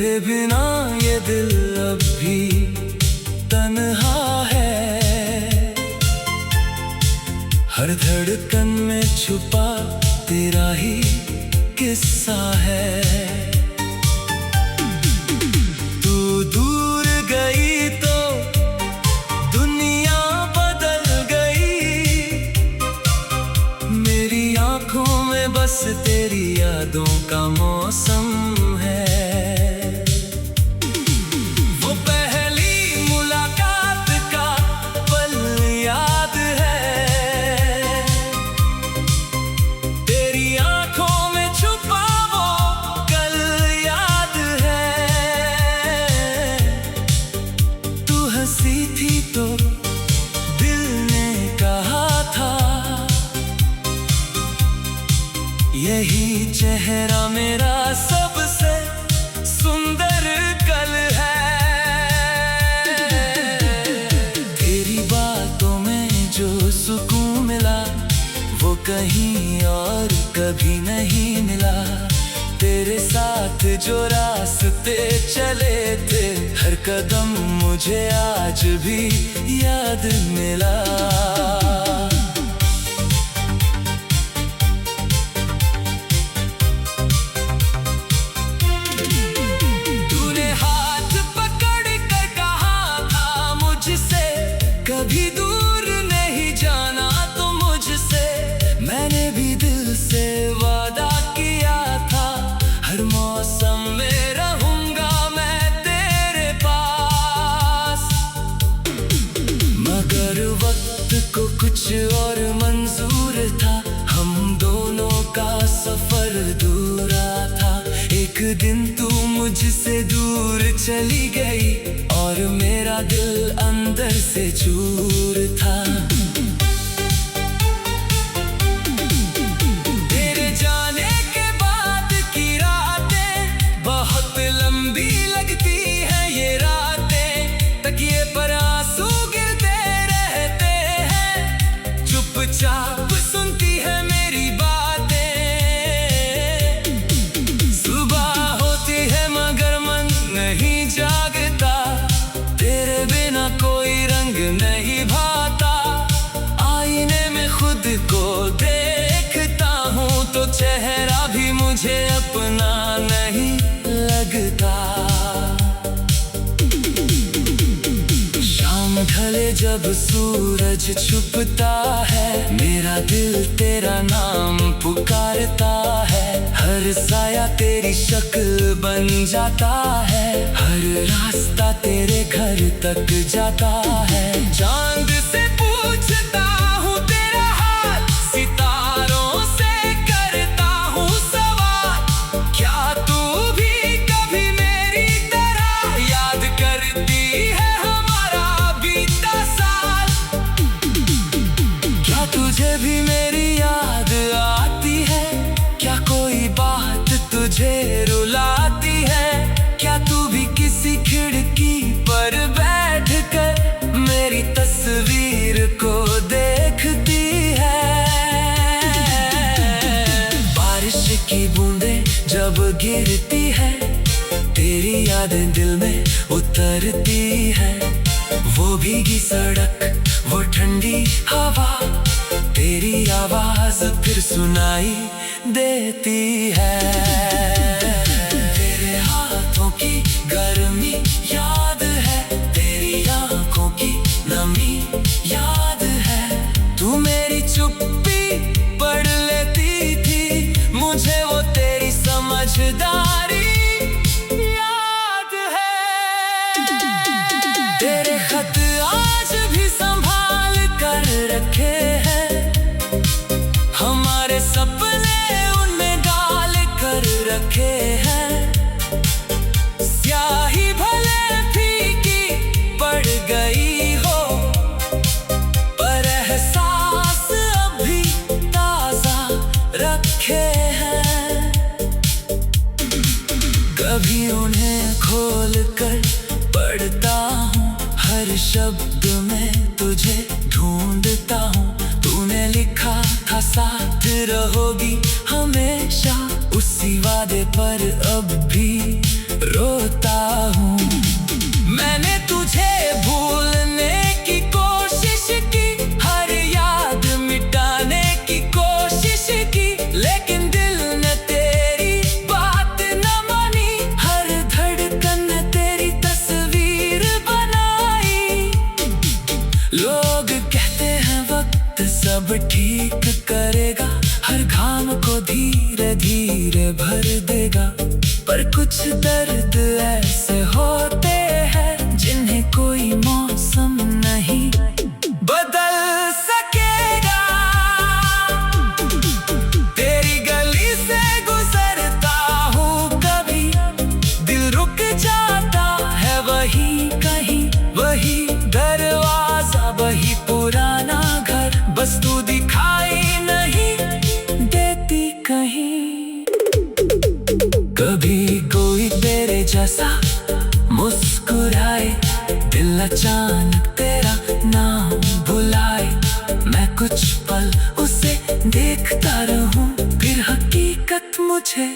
तेरे बिना ये दिल अब भी तन्हा है। हर धड़कन में छुपा तेरा ही किस्सा है। तू दूर गई तो दुनिया बदल गई। मेरी आंखों में बस तेरी यादों का मौसम है। वो पहली मुलाकात का पल याद है। तेरी आंखों में छुपा वो कल याद है। तू हंसी थी तो दिल ने कहा था, यही चेहरा मेरा सबसे सुंदर कल है। तेरी बातों में जो सुकून मिला वो कहीं और कभी नहीं मिला। तेरे साथ जो रास्ते चले थे हर कदम मुझे आज भी याद मिला। कभी दूर नहीं जाना तो मुझसे, मैंने भी दिल से वादा किया था। हर मौसम में रहूंगा मैं तेरे पास। मगर वक्त को कुछ और मंजूर था, हम दोनों का सफर दूरा था। एक दिन तू मुझसे दूर चली गई और मेरा दिल अंदर से चूर था। तेरे जाने के बाद की रातें बहुत लंबी लगती हैं। ये रातें तकिए पर आंसू गिरते रहते हैं। चुपचाप सुनती है मेरी बातें। सुबह होती है मगर मन नहीं जागता। तेरे बिना कोई रंग नहीं भाता। आईने में खुद को देखता हूँ तो चेहरा भी मुझे अपना नहीं लगता। शाम ढले जब सूरज छुपता है, मेरा दिल तेरा नाम पुकारता है। हर साया तेरी शक्ल बन जाता है। हर रास्ता तेरे घर तक जाता है। चांद से पूछता हूँ तेरा हाल, सितारों से करता हूँ सवाल। क्या तू भी कभी मेरी तरह याद करती है हमारा बीता साल? क्या तुझे भी मेरी याद आती है? क्या कोई बात तुझे रुलाती है? क्या तू भी किसी खिड़की पर बैठकर मेरी तस्वीर को देखती है? बारिश की बूंदें जब गिरती है, तेरी यादें दिल में उतरती है। वो भीगी सड़क, वो ठंडी हवा, तेरी आवाज फिर सुनाई देती है। तेरे हाथों की गर्मी याद है, तेरी आंखों की नमी याद है। तू मेरी चुप्पी पढ़ लेती थी, मुझे वो तेरी समझदारी याद है। तेरे खत आज भी संभाल कर रखे हैं। हमारे सपने उनमें डाल कर रखे हैं। स्याही भले फीकी पड़ गई हो, पर एहसास अभी ताजा रखे हैं। कभी उन्हें खोल कर पढ़ता हूँ, हर शब्द में तुझे ढूंढता हूँ। तूने लिखा था साथ रहोगी हमेशा, उसी वादे पर अब भी रोता जैसा मुस्कुराए, दिल अचानक तेरा नाम बुलाए। मैं कुछ पल उसे देखता रहूं, फिर हकीकत मुझे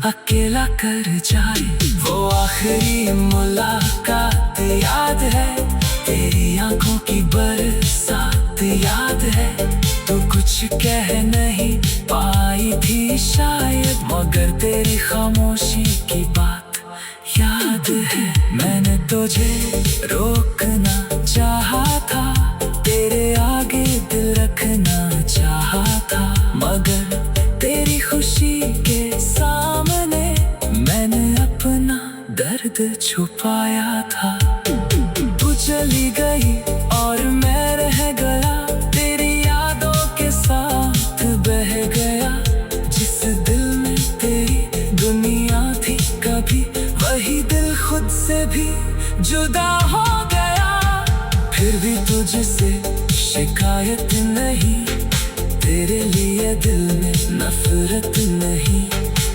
अकेला कर जाए। वो आखिरी मुलाकात याद है, तेरी आंखों की बरसात याद है। तू कुछ कह नहीं पाई थी शायद, मगर तेरी खामोशी की बात याद है। मैंने तुझे रोकना चाहा था, तेरे आगे दिल रखना चाहा था, मगर तेरी खुशी के सामने मैंने अपना दर्द छुपाया था। तू चली गई और मैं रह गया, तेरी यादों के साथ बह गया। जिस दिल में तेरी दुनिया थी कभी, वही दिल खुद से भी जुदा हो गया। फिर भी तुझसे शिकायत नहीं, तेरे लिए दिल में नफरत नहीं।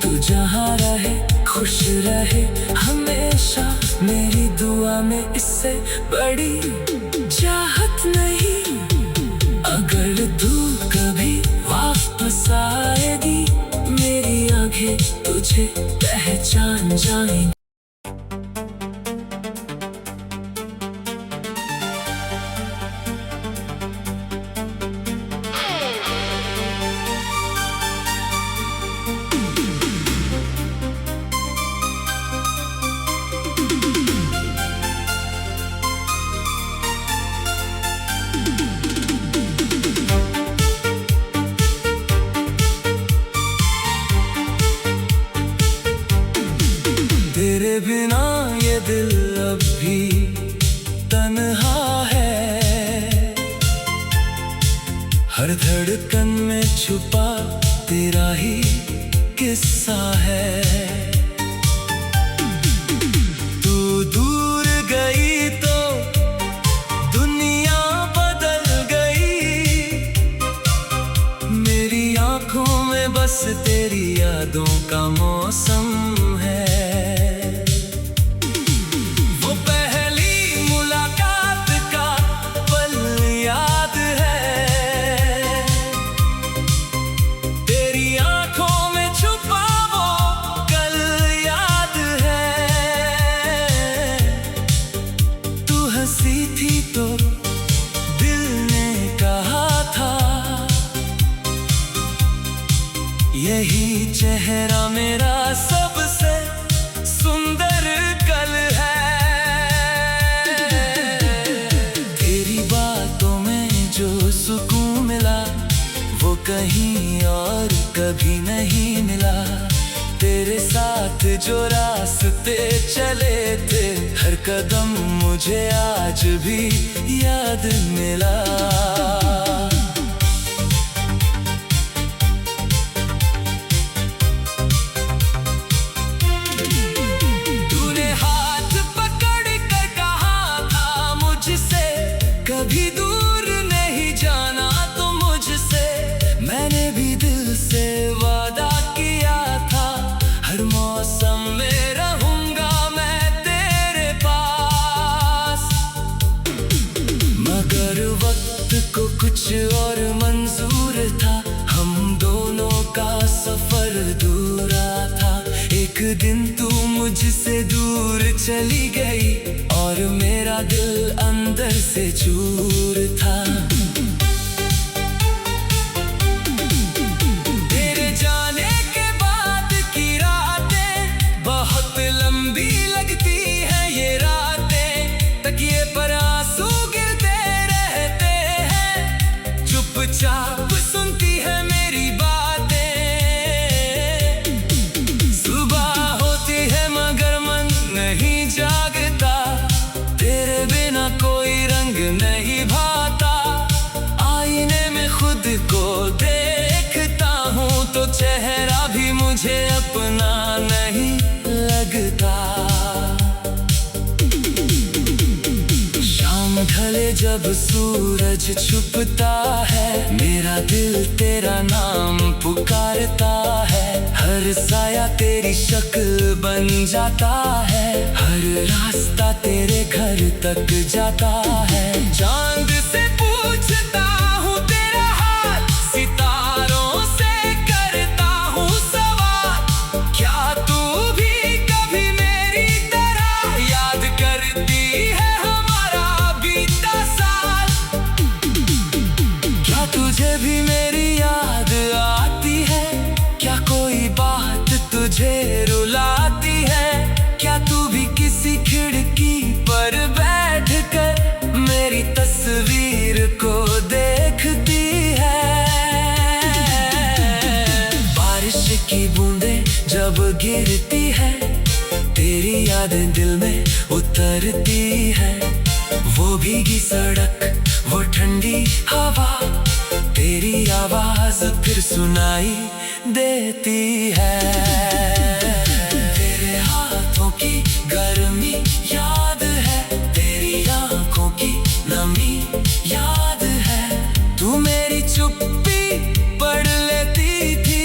तू जहाँ रहे खुश रहे हमेशा, मेरी दुआ में इससे बड़ी चाहत नहीं। अगर तू कभी वापस आएगी, मेरी आंखें तुझे पहचान जाएंगी। तेरे बिना ये दिल अब भी तन्हा है, हर धड़कन में छुपा तेरा ही किस्सा है। तू दूर गई तो दुनिया बदल गई, मेरी आंखों में बस तेरी यादों का मौसम है। थी तो दिल ने कहा था, यही चेहरा मेरा सबसे सुंदर कल है। तेरी बातों में जो सुकून मिला, वो कहीं और कभी नहीं मिला। तेरे साथ जो रास्ते चले थे, हर कदम मुझे आज भी याद मिला। तूने हाथ पकड़ कर कहा था मुझसे, कभी दूर नहीं जाना तो मुझसे। मैंने भी दिल से वादा किया था, हर मौसम में रहूंगा मैं तेरे पास। मगर वक्त को कुछ और मंजूर था, हम दोनों का सफर दूरा था। एक दिन तू मुझसे दूर चली गई और मेरा दिल अंदर से चूर था। चुपचाप सुनती है मेरी बातें, सुबह होती है मगर मन नहीं जागता। तेरे बिना कोई रंग नहीं भाता, आईने में खुद को देखता हूँ तो चेहरा भी मुझे अपना नहीं लगता। शाम ढले जब सूरज छुपता है, मेरा दिल तेरा नाम पुकारता है। हर साया तेरी शक्ल बन जाता है, हर रास्ता तेरे घर तक जाता है। चांद से पूछता हूँ तेरा हाल, सितारों से करता हूँ सवाल। क्या तू भी कभी मेरी तरह याद करती है हमारा बीता साल? क्या तुझे भी मेरी याद आती है? क्या कोई बात तुझे रुलाती है? क्या तू भी किसी खिड़की पर बैठ कर मेरी तस्वीर को देखती है? बारिश की बूंदें जब गिरती है, तेरी यादें दिल में उतरती है। वो भीगी सड़क, वो ठंडी हवा, तेरी आवाज फिर सुनाई देती है। तेरे हाथों की गर्मी याद है, तेरी आंखों की नमी याद है। तू मेरी चुप्पी पढ़ लेती थी,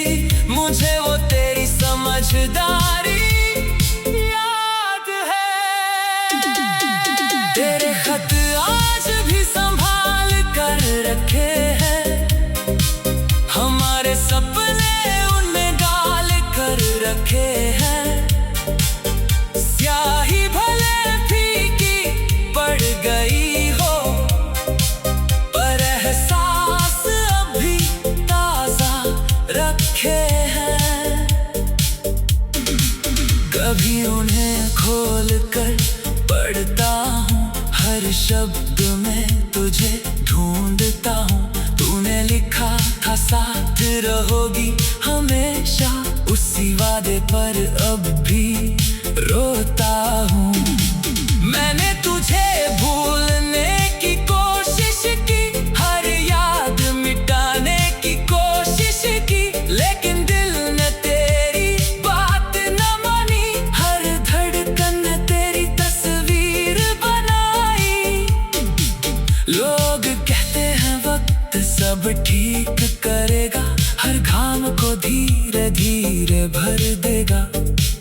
मुझे वो तेरी समझदारी याद है। तेरे खत आज भी संभाल कर रखे हैं, हमारे सपने उनमें डाल कर रखे हैं। स्याही भले फीकी पड़ गई हो, पर एहसास अभी ताजा रखे हैं। कभी उन्हें खोल कर पढ़ता हूँ, हर शब्द में तुझे ढूंढता हूँ। तूने लिखा था साथ रहोगी हमेशा, उसी वादे पर अब भी रोता हूँ। मैंने तुझे भूलने की कोशिश की, हर याद मिटाने की कोशिश की, लेकिन दिल ने तेरी बात न मानी। हर धड़कन ने तेरी तस्वीर बनाई। लोग कहते हैं वक्त सब ठीक करेगा, हर घाम को धीरे धीरे भर देगा।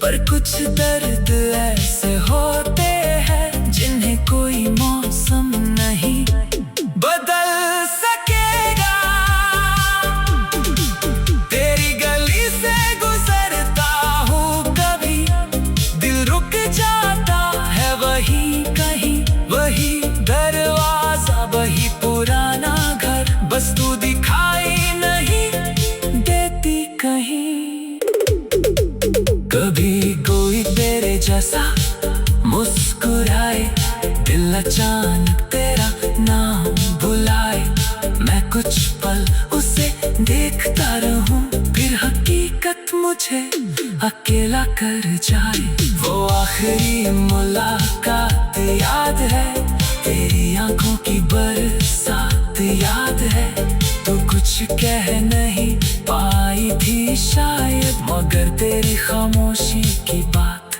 पर कुछ दर्द ऐसे होते हैं जिन्हें कोई मौसम नहीं बदल सकेगा। तेरी गली से गुजरता हूँ कभी, दिल रुक जाता है वहीं कहीं। वही दरवाजा, वही पुराना घर, बस तू दिखाई नहीं देती कहीं। कभी कोई तेरे जैसा मुस्कुराए, दिल अचानक तेरा नाम बुलाए। मैं कुछ पल उसे देखता रहूं, फिर हकीकत मुझे अकेला कर जाए। वो आखिरी मुलाकात याद है, तेरी आंखों की बरसात याद है। तू कुछ कह नहीं पाई थी शायद, मगर तेरी खामोशी की बात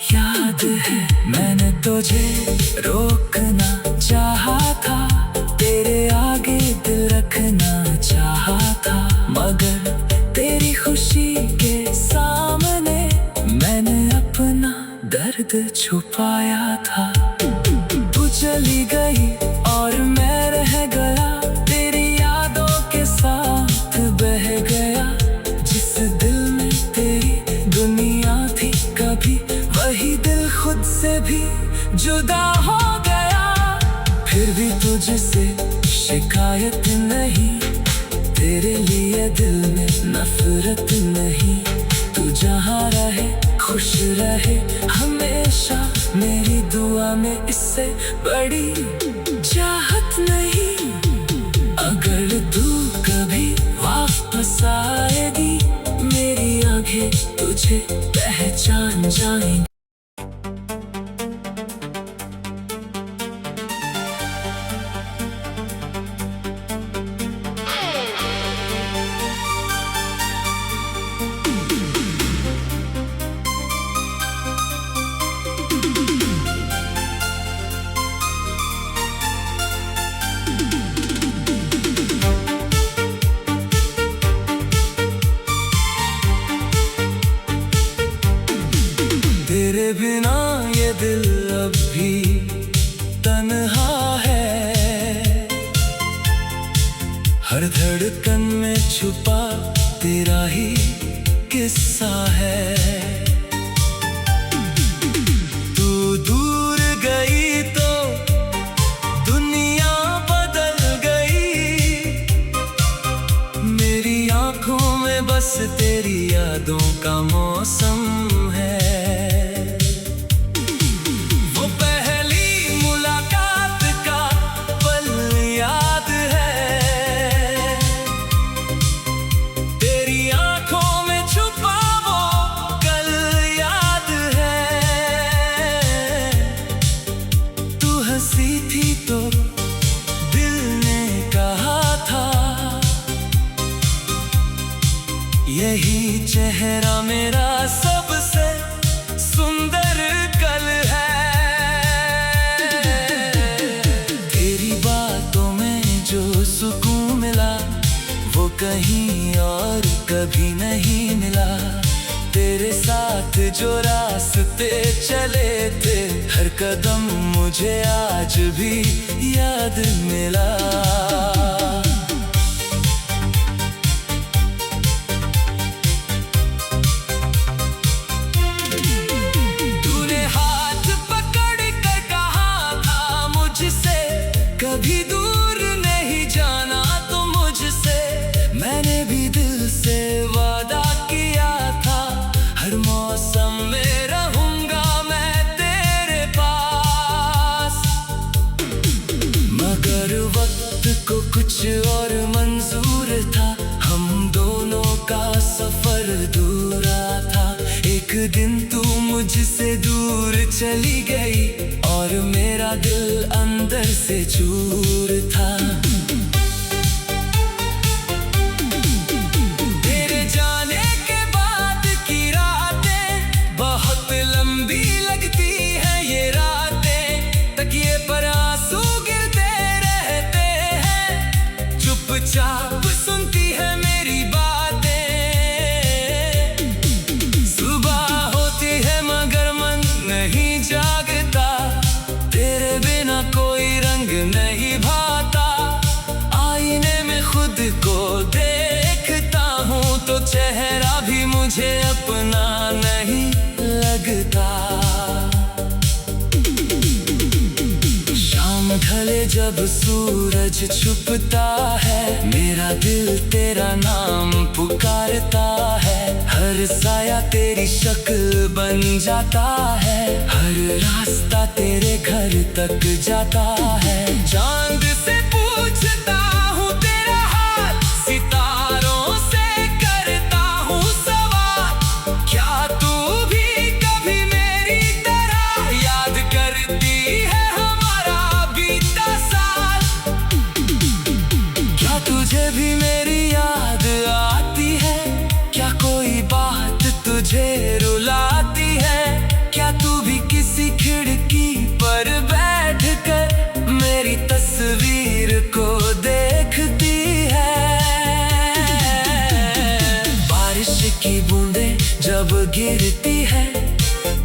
याद है। मैंने तुझे रोकना चाहा था, तेरे आगे दिल रखना चाहा था, मगर तेरी खुशी के सामने मैंने अपना दर्द छुपाया था। तू चली गई और मैं रह गया, तेरी यादों के साथ बह गया। जिस दिल में तेरी दुनिया थी कभी, वही दिल खुद से भी जुदा हो गया। फिर भी तुझसे शिकायत नहीं, तेरे लिए दिल में नफरत नहीं। तू जहाँ रहे खुश रहे हमेशा, मेरी दुआ में इससे बड़ी चाहत नहीं। अगर तू कभी वापस आएगी, मेरी आंखें तुझे पहचान जाएंगी। ये दिल अब भी तन्हा है। हर धड़कन में छुपा तेरा ही किस्सा है। तू दूर गई तो दुनिया बदल गई। मेरी आंखों में बस तेरी यादों का मौसम है। वो पहली मुलाकात का पल याद है। तेरी आंखों में छुपा वो कल याद है। तू हंसी थी तो दिल ने कहा था, यही चेहरा मेरा सबसे सुंदर कल है। तेरी बातों में जो सुकून मिला वो कहीं और कभी नहीं मिला। तेरे साथ जो रास्ते चले थे हर कदम मुझे आज भी याद मिला। कभी दूर नहीं जाना तो मुझसे, मैंने भी दिल से वादा किया था। हर मौसम में रहूंगा मैं तेरे पास। मगर वक्त को कुछ और मंजूर था, हम दोनों का सफर दूरा था। एक दिन तू मुझसे दूर चली गई और मेरा दिल अंदर से चूर था। तेरे जाने के बाद की रातें बहुत लंबी लगती हैं। ये रातें तकिए पर आंसू गिरते रहते हैं। चुपचाप सुनती है मेरी बातें। सुबह होती है मगर मन नहीं जागता। तेरे बिना कोई रंग नहीं भाता। आईने में खुद को देखता हूँ तो चेहरा भी मुझे अपना नहीं लगता। शाम ढले जब सूरज छुपता है, मेरा दिल तेरा नाम पुकारता है। हर साया तेरी शक्ल बन जाता है। हर रास्ता तेरे घर तक जाता है। चांद से पूछता हूँ तेरा हाल, सितारों से करता हूँ सवाल। क्या तू भी कभी मेरी तरह याद करती है हमारा बीता साल? क्या तुझे भी मेरी याद आती है? क्या कोई बात तुझे रुलाती है? क्या तू भी किसी खिड़की पर बैठकर मेरी तस्वीर को देखती है? बारिश की बूंदें जब गिरती है,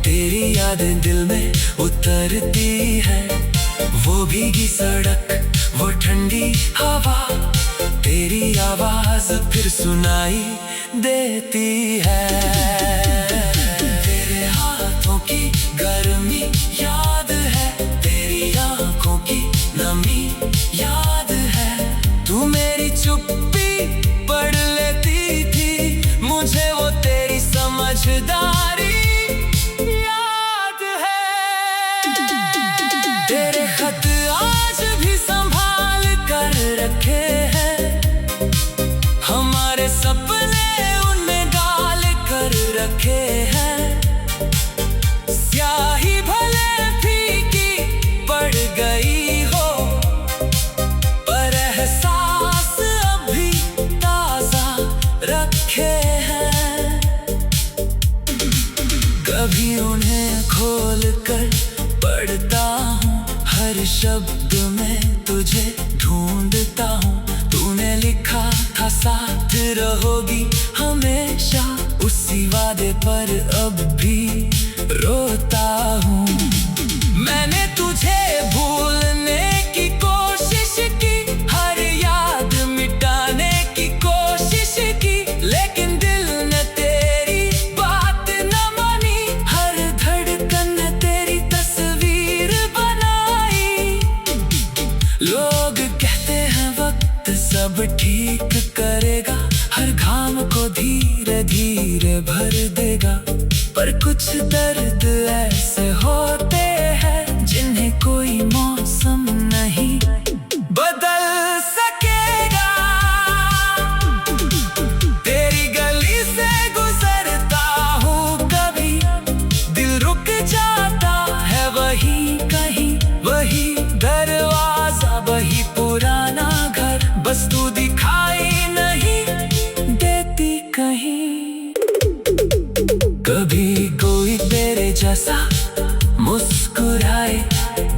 तेरी यादें दिल में उतरती है। वो भीगी सड़क, वो ठंडी हवा, तेरी आवाज फिर सुनाई देती है। तेरे हाथों की गर्मी याद है, तेरी आंखों की नमी याद है। तू मेरी चुप्पी पढ़ लेती थी, मुझे वो तेरी समझदारी याद है। तेरे खत आज भी संभाल कर रखे हैं। हमारे सपने उनमें डाल कर रखे हैं। स्याही भले फीकी पड़ गई हो, पर एहसास अभी ताजा रखे हैं। कभी उन्हें खोल कर पढ़ता हूँ, हर शब्द में तुझे ढूंढता हूँ। तूने लिखा था साथ रहोगी हमेशा, उसी वादे पर अब भी रोता हूँ।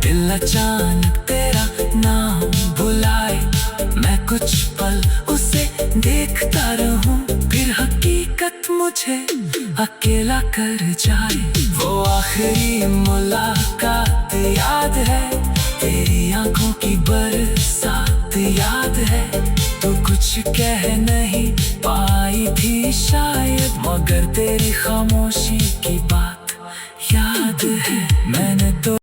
दिल अचानक तेरा नाम बुलाए, मैं कुछ पल उसे देखता रहूं, फिर हकीकत मुझे अकेला कर जाए। वो आखिरी मुलाकात याद है, तेरी आंखों की बरसात याद है। तू कुछ कह नहीं पाई थी शायद, मगर तेरी खामोशी की बात याद है।